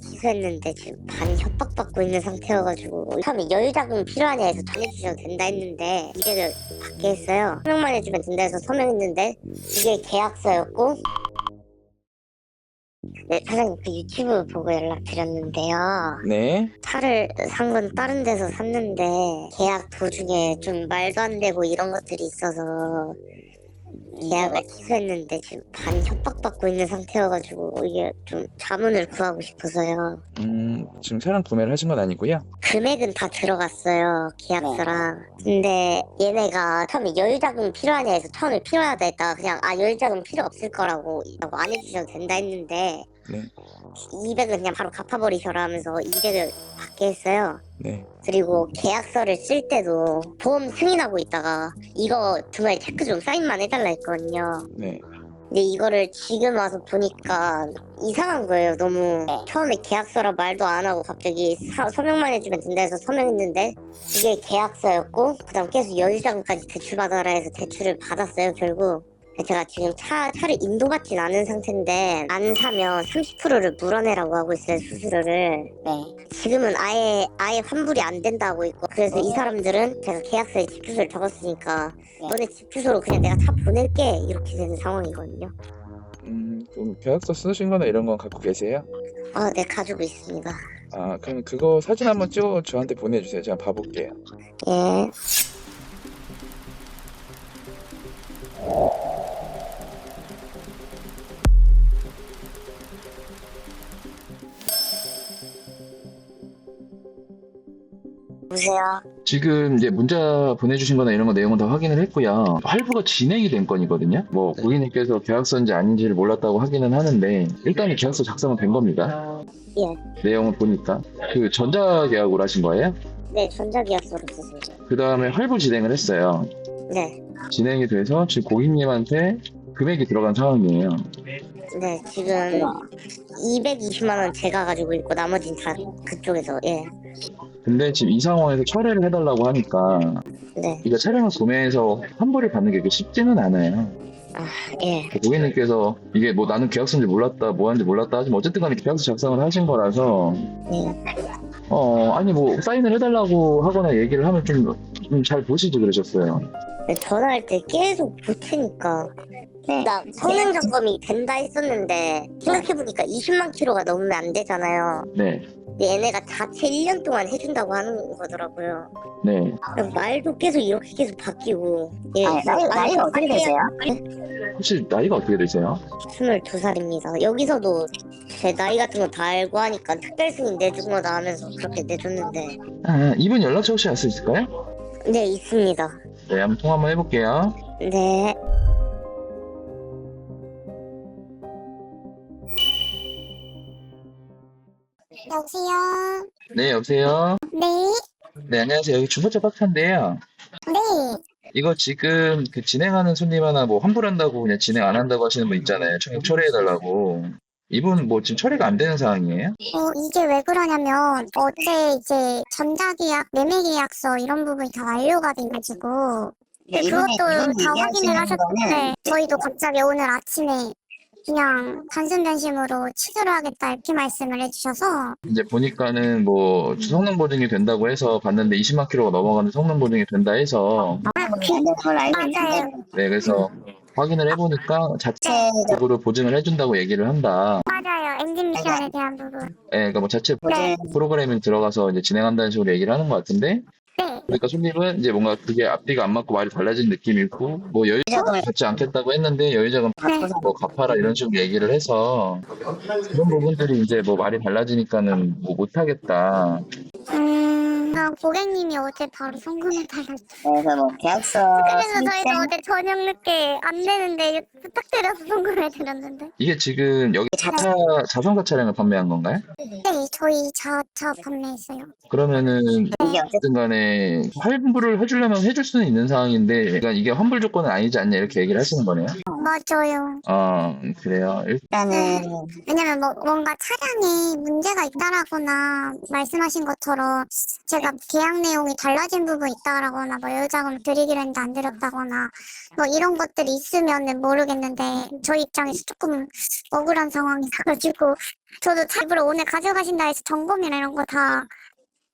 기소했는데 지금 반 협박받고 있는 상태여가지고 처음에 여유자금 필요하냐 해서 돈 해주셔도 된다 했는데 200을 받게 했어요. 서명만 해주면 된다 해서 서명했는데 이게 계약서였고. 네, 사장님 그 유튜브 보고 연락드렸는데요. 네. 차를 산 건 다른 데서 샀는데 계약 도중에 좀 말도 안 되고 이런 것들이 있어서 계약을 취소했는데 지금 반 협박받고 있는 상태여가지고 이게 좀 자문을 구하고 싶어서요. 지금 차량 구매를 하신 건 아니고요. 금액은 다 들어갔어요, 계약서랑. 근데 얘네가 처음에 여유자금 필요하냐 해서 처음에 필요하다 했다가 그냥 여유자금 필요 없을 거라고 안 해주셔도 된다 했는데 네. 200은 그냥 바로 갚아버리셔라 하면서 200을 받게 했어요. 네. 그리고 계약서를 쓸 때도 보험 승인하고 있다가 이거 중간에 체크 좀 사인만 해달라 했거든요. 네. 근데 이거를 지금 와서 보니까 이상한 거예요. 너무 처음에 계약서라 말도 안 하고 갑자기 서명만 해주면 된다 해서 서명했는데 이게 계약서였고 그다음 계속 여유자금까지 대출받아라 해서 대출을 받았어요 결국. 제가 지금 차를 인도받진 않은 상태인데 안 사면 30%를 물어내라고 하고 있어요, 수수료를. 네. 지금은 아예 환불이 안 된다고 있고 그래서 이 사람들은 제가 계약서에 집 주소를 적었으니까 너네 집 주소로 그냥 내가 차 보낼게 이렇게 되는 상황이거든요. 그럼 계약서 쓰신 거나 이런 건 갖고 계세요? 네, 가지고 있습니다. 그럼 그거 사진 한번 찍어 저한테 보내주세요. 제가 봐볼게요. 예. 보세요. 지금 이제 문자 보내주신 거나 이런 거 내용은 다 확인을 했고요. 할부가 진행이 된 건이거든요. 뭐 고객님께서 계약서인지 아닌지를 몰랐다고 하기는 하는데 일단은 계약서 작성은 된 겁니다. 예. 내용을 보니까 그 전자계약으로 하신 거예요? 네, 전자계약서로 썼습니다. 그 다음에 할부 진행을 했어요. 네. 진행이 돼서 지금 고객님한테 금액이 들어간 상황이에요. 네, 지금 220만 원 제가 가지고 있고 나머지는 다 그쪽에서. 예. 근데 지금 이 상황에서 철회를 해달라고 하니까 네. 이거 차량을 구매해서 환불을 받는 게 그렇게 쉽지는 않아요. 예. 고객님께서 이게 뭐 나는 계약서인지 몰랐다 뭐 하는지 몰랐다 하지만 어쨌든 간에 계약서 작성을 하신 거라서 예. 아니 뭐 사인을 해달라고 하거나 얘기를 하면 좀 잘 보시지 그러셨어요. 네, 전화할 때 계속 붙으니까 나 성능 점검이 된다 했었는데 생각해보니까 20만 킬로가 넘으면 안 되잖아요. 네. 근데 얘네가 자체 1년 동안 해준다고 하는 거더라고요. 네. 말도 계속 이렇게 계속 바뀌고. 예, 나이가 어떻게 되세요? 혹시 나이가 어떻게 되세요? 22살입니다. 여기서도 제 나이 같은 거 다 알고 하니까 특별 승인 내준 거다 하면서 그렇게 내줬는데. 이분 연락처 혹시 알 수 있을까요? 네, 있습니다. 네, 한번 통화 한번 해볼게요. 네. 여보세요? 네, 여보세요? 네? 네, 안녕하세요. 여기 중고차 박스인데요. 네. 이거 지금 그 진행하는 손님 하나 뭐 환불한다고 그냥 진행 안 한다고 하시는 분 있잖아요. 청약 철회해달라고. 이분 뭐 지금 처리가 안 되는 상황이에요? 이게 왜 그러냐면 어제 이제 전자계약, 매매계약서 이런 부분이 다 완료가 돼가지고 그것도 다 확인을 하셨는데 저희도 갑자기 오늘 아침에 그냥 단순 변심으로 취소를 하겠다 이렇게 말씀을 해주셔서 이제 보니까는 뭐 성능 보증이 된다고 해서 봤는데 20만 킬로가 넘어가는 성능 보증이 된다 해서 맞아요. 네, 그래서 확인을 해보니까 자체적으로 보증을 해준다고 얘기를 한다. 맞아요. 엔진 미션에 대한 부분. 네, 그러니까 뭐 자체 네. 프로그램이 들어가서 이제 진행한다는 식으로 얘기를 하는 것 같은데 네. 그러니까 손님은 이제 뭔가 그게 앞뒤가 안 맞고 말이 달라진 느낌이 있고 뭐 여유자금을 받지 않겠다고 했는데 여유자금 뭐 갚아라 이런 식으로 얘기를 해서 그런 부분들이 이제 뭐 말이 달라지니까는 뭐 못하겠다. 고객님이 어제 바로 송금을 달았어요. 그래서 뭐 계약서 그래서 저희도 어제 저녁 늦게 안 되는데 부탁드려서 송금을 드렸는데. 이게 지금 여기 자동차 차량을 판매한 건가요? 네, 저희 자차 판매했어요. 그러면은 어쨌든 간에 환불을 해주려면 해줄 수는 있는 상황인데 그러니까 이게 환불 조건은 아니지 않냐 이렇게 얘기를 하시는 거네요. 맞아요. 그래요. 일단은 왜냐면 뭔가 차량에 문제가 있다라거나 말씀하신 것처럼 제가 계약 내용이 달라진 부분이 있다라거나 뭐 여유자금 드리기로 했는데 안 드렸다거나 뭐 이런 것들이 있으면은 모르겠는데 저희 입장에서 조금 억울한 상황이라가지고 저도 일부러 오늘 가져가신다 해서 점검이나 이런 거 다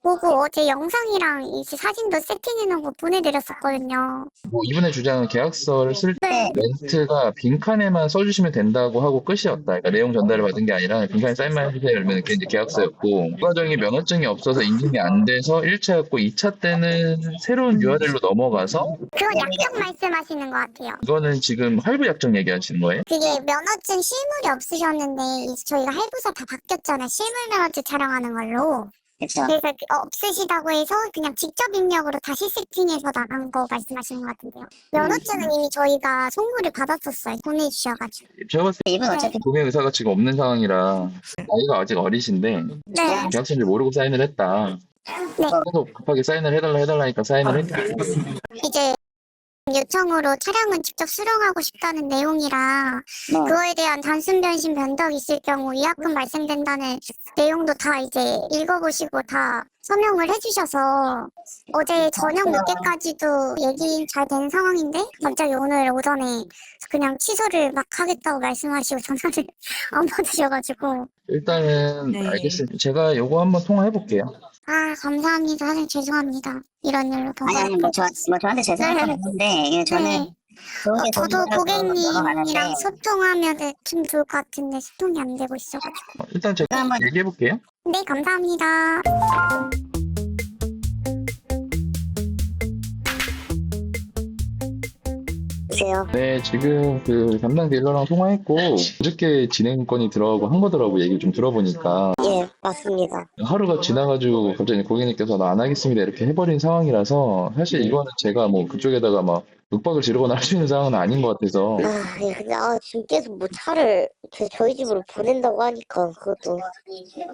보고 어제 영상이랑 이제 사진도 세팅해놓은 거 보내드렸었거든요. 뭐 이분의 주장은 계약서를 쓸 때 네. 멘트가 빈칸에만 써주시면 된다고 하고 끝이었다. 그러니까 내용 전달을 받은 게 아니라 빈칸에 사인만 해주세요. 이러면 그게 이제 계약서였고, 부가적인 면허증이 없어서 인증이 안 돼서 1차였고 2차 때는 새로운 URL로 넘어가서 그건 약정 말씀하시는 것 같아요. 이거는 지금 할부 약정 얘기하시는 거예요? 그게 면허증 실물이 없으셨는데 이제 저희가 할부사 다 바뀌었잖아요. 실물 면허증 촬영하는 걸로. 그쵸. 그래서 없으시다고 해서 그냥 직접 입력으로 다시 세팅해서 나간 거 말씀하시는 것 같은데요. 면허증은 이미 저희가 송부를 받았었어요. 보내주셔가지고. 제가 봤을 때 이분 어차피 구매 의사가 지금 없는 상황이라 나이가 아직 어리신데 네. 계약서인지 모르고 사인을 했다. 네. 계속 급하게 사인을 해달라니까 사인을 했고, 이제 요청으로 차량은 직접 수령하고 싶다는 내용이라 그거에 대한 단순 변신 변덕이 있을 경우 위약금 발생된다는 내용도 다 이제 읽어보시고 다 서명을 해주셔서 어제 저녁 늦게까지도 얘기 잘 된 상황인데 갑자기 오늘 오전에 그냥 취소를 막 하겠다고 말씀하시고 전화를 안 받으셔가지고 일단은 알겠습니다. 제가 요거 한번 통화해 볼게요. 아 감사합니다. 사실 죄송합니다. 이런 일로 더 아니 뭐 저한테 죄송할 건 없는데 저는 네. 좋은 게 저도 더 고객님이랑 넘어가는데 소통하면 좀 좋을 것 같은데 소통이 안 되고 있어가지고. 일단 제가 한번 얘기해 볼게요. 네, 감사합니다. 보세요. 네, 지금 그 담당 딜러랑 통화했고 어저께 진행권이 들어가고 한 거더라고. 얘기 좀 들어보니까 예, 맞습니다. 하루가 지나가지고 갑자기 고객님께서 나 안 하겠습니다 이렇게 해버린 상황이라서 사실 이거는 제가 뭐 그쪽에다가 막 윽박을 지르거나 할 수 있는 상황은 아닌 것 같아서 예, 근데 지금 계속 뭐 차를 저희 집으로 보낸다고 하니까 그것도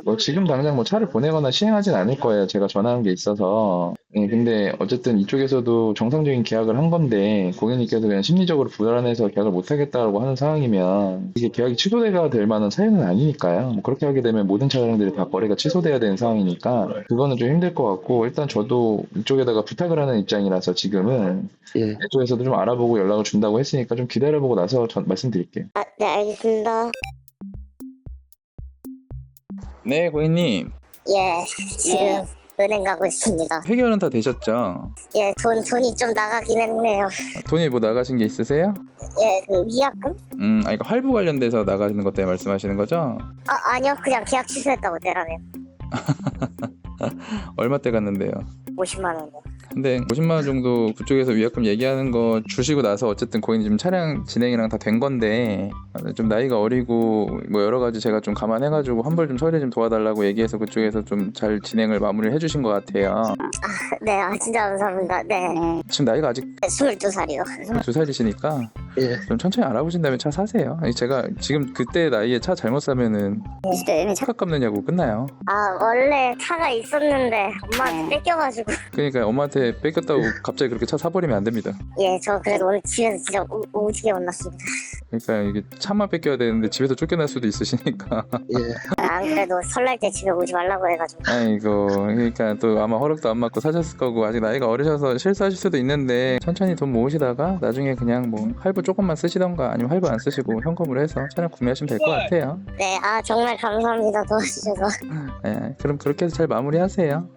뭐 지금 당장 뭐 차를 보내거나 시행하진 않을 거예요. 제가 전화한 게 있어서. 근데 어쨌든 이쪽에서도 정상적인 계약을 한 건데 고객님께서 그냥 심리적으로 불안해서 계약을 못 하겠다고 하는 상황이면 이게 계약이 취소가 될 만한 사유는 아니니까요. 뭐 그렇게 하게 되면 모든 차량들이 다 거래가 취소돼야 되는 상황이니까 그거는 좀 힘들 것 같고, 일단 저도 이쪽에다가 부탁을 하는 입장이라서 지금은 이쪽에서도 좀 알아보고 연락을 준다고 했으니까 좀 기다려보고 나서 말씀드릴게요. 네, 알겠습니다. 네, 고객님. 예, 지금 은행 가고 있습니다. 해결은 다 되셨죠? 예, 돈이 좀 나가긴 했네요. 돈이 뭐 나가신 게 있으세요? 예, 그 위약금? 아니, 그 할부 관련돼서 나가시는 것 때문에 말씀하시는 거죠? 아니요, 그냥 계약 취소했다고 내라네요. 얼마 때 갔는데요? 50만 원이요. 근데 50만 원 정도 그쪽에서 위약금 얘기하는 거 주시고 나서 어쨌든 고객님 지금 차량 진행이랑 다 된 건데 좀 나이가 어리고 뭐 여러 가지 제가 좀 감안해가지고 환불 좀 처리 좀 도와달라고 얘기해서 그쪽에서 좀 잘 진행을 마무리를 해주신 것 같아요. 네, 진짜 감사합니다. 네, 지금 나이가 아직 22살이요. 22살이시니까 예. 좀 천천히 알아보신 다음에 차 사세요. 아니, 제가 지금 그때 나이에 차 잘못 사면은 네, 차값 갚느냐고 끝나요. 원래 차가 있었는데 엄마한테 뺏겨가지고. 그러니까 엄마한테 뺏겼다고 갑자기 그렇게 차 사버리면 안 됩니다. 예, 저 그래도 오늘 집에서 진짜 오지게 혼났습니다. 그러니까 이게 차만 뺏겨야 되는데 집에서 쫓겨날 수도 있으시니까. 안 그래도 설날 때 집에 오지 말라고 해가지고. 아이고, 그러니까 또 아마 허락도 안 맞고 사셨을 거고 아직 나이가 어리셔서 실수하실 수도 있는데 천천히 돈 모으시다가 나중에 그냥 뭐 할부 조금만 쓰시던가 아니면 할부 안 쓰시고 현금으로 해서 차량 구매하시면 될 것 같아요. 네, 정말 감사합니다. 도와주셔서. 네, 그럼 그렇게 해서 잘 마무리하세요.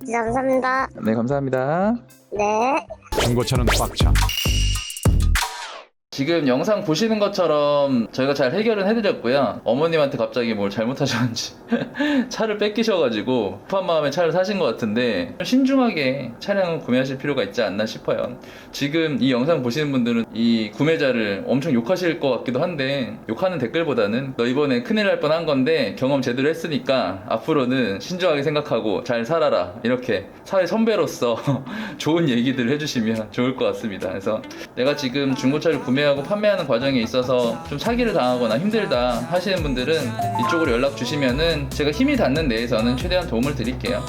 진짜 감사합니다. 네, 감사합니다. 네. 중고차는 꽉 차. 지금 영상 보시는 것처럼 저희가 잘 해결은 해드렸고요. 어머님한테 갑자기 뭘 잘못하셨는지 차를 뺏기셔가지고 급한 마음에 차를 사신 것 같은데 신중하게 차량을 구매하실 필요가 있지 않나 싶어요. 지금 이 영상 보시는 분들은 이 구매자를 엄청 욕하실 것 같기도 한데 욕하는 댓글보다는 너 이번에 큰일 날 뻔한 건데 경험 제대로 했으니까 앞으로는 신중하게 생각하고 잘 살아라, 이렇게 사회 선배로서 좋은 얘기들을 해주시면 좋을 것 같습니다. 그래서 내가 지금 중고차를 구매하고 판매하는 과정에 있어서 좀 사기를 당하거나 힘들다 하시는 분들은 이쪽으로 연락 주시면은 제가 힘이 닿는 내에서는 최대한 도움을 드릴게요.